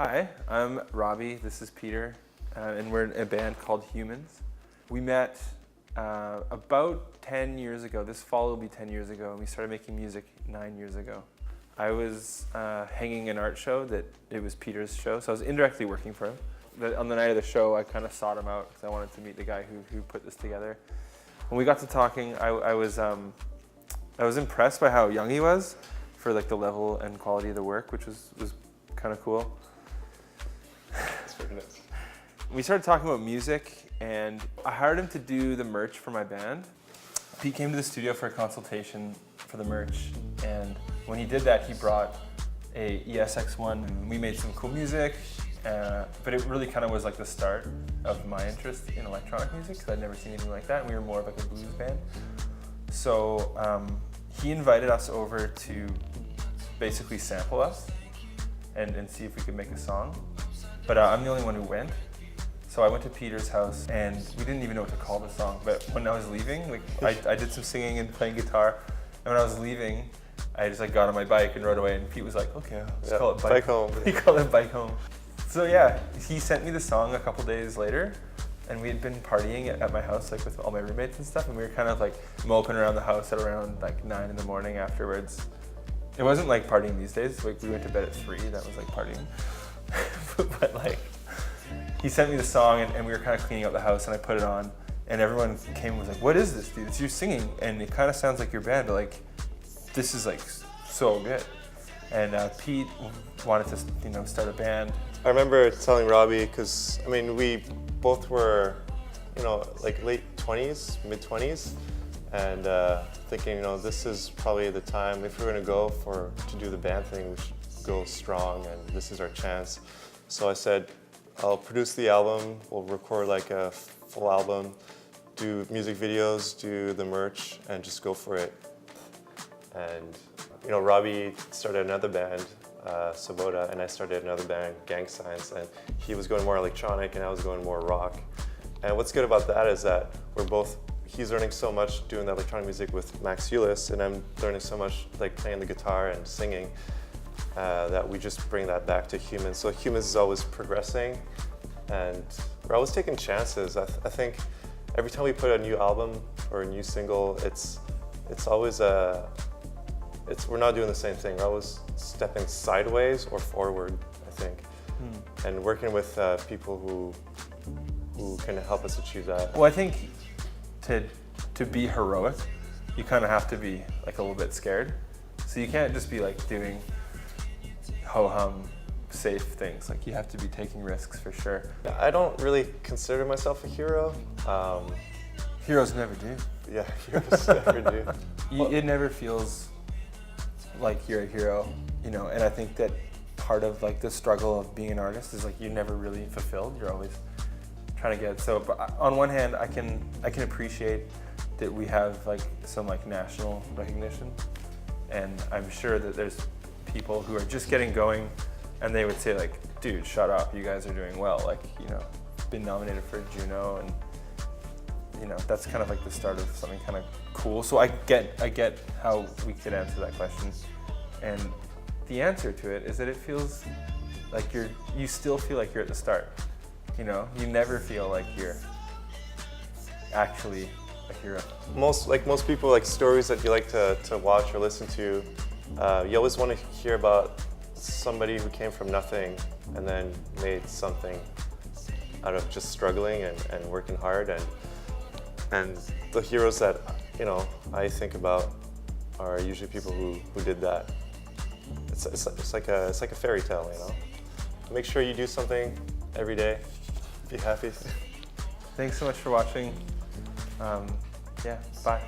Hi, I'm Robbie, this is Peter, and we're in a band called Humans. We met about 10 years ago. This fall will be 10 years ago, and we started making music 9 years ago. I was hanging an art show that it was Peter's show, so I was indirectly working for him. On the night of the show, I kind of sought him out because I wanted to meet the guy who put this together. When we got to talking, I was impressed by how young he was for like the level and quality of the work, which was kind of cool. We started talking about music, and I hired him to do the merch for my band. Pete came to the studio for a consultation for the merch, and when he did that, he brought a ESX1, and we made some cool music, but it really kind of was like the start of my interest in electronic music, because I'd never seen anything like that, and we were more of like a blues band. So he invited us over to basically sample us and see if we could make a song. But I'm the only one who went. So I went to Peter's house, and we didn't even know what to call the song. But when I was leaving, like I did some singing and playing guitar. And when I was leaving, I just like got on my bike and rode away. And Pete was like, "Okay, let's call it Bike Home." He called it Bike Home. So yeah, he sent me the song a couple days later, and we had been partying at my house, like with all my roommates and stuff. And we were kind of like moping around the house at around like 9 in the morning afterwards. It wasn't like partying these days. Like we went to bed at 3. That was like partying. But like, he sent me the song, and we were kind of cleaning up the house, and I put it on, and everyone came and was like, "What is this, dude? It's you singing, and it kind of sounds like your band, but like, this is like so good." And Pete wanted to, start a band. I remember telling Robbie, because I mean, we both were, like late 20s, mid 20s, and thinking, this is probably the time if we're gonna go to do the band thing, we should go strong, and this is our chance. So I said, I'll produce the album, we'll record like a full album, do music videos, do the merch, and just go for it. And Robbie started another band, Sabota, and I started another band, Gang Signs, and he was going more electronic and I was going more rock. And what's good about that is that he's learning so much doing the electronic music with Max Ulis, and I'm learning so much like playing the guitar and singing, that we just bring that back to Humans. So Humans is always progressing, and we're always taking chances. I think every time we put a new album or a new single, it's always we're not doing the same thing. We're always stepping sideways or forward, I think, and working with people who can help us achieve that. Well, I think to be heroic, you kind of have to be like a little bit scared. So you can't just be like doing ho-hum safe things. Like you have to be taking risks for sure. I don't really consider myself a hero. Heroes never do. Yeah, heroes never do. It never feels like you're a hero, and I think that part of like the struggle of being an artist is like you're never really fulfilled. You're always trying to get, so but on one hand I can appreciate that we have like some like national recognition, and I'm sure that there's people who are just getting going, and they would say like, "Dude, shut up, you guys are doing well, like been nominated for Juno," and that's kind of like the start of something kind of cool. So I get how we could answer that question, and the answer to it is that it feels like you still feel like you're at the start. You never feel like you're actually a hero. Most people, like stories that you like to watch or listen to, you always want to hear about somebody who came from nothing and then made something out of just struggling and working hard, and the heroes that I think about are usually people who did that. It's like a fairy tale, Make sure you do something every day. Be happy. Thanks so much for watching. Yeah, bye.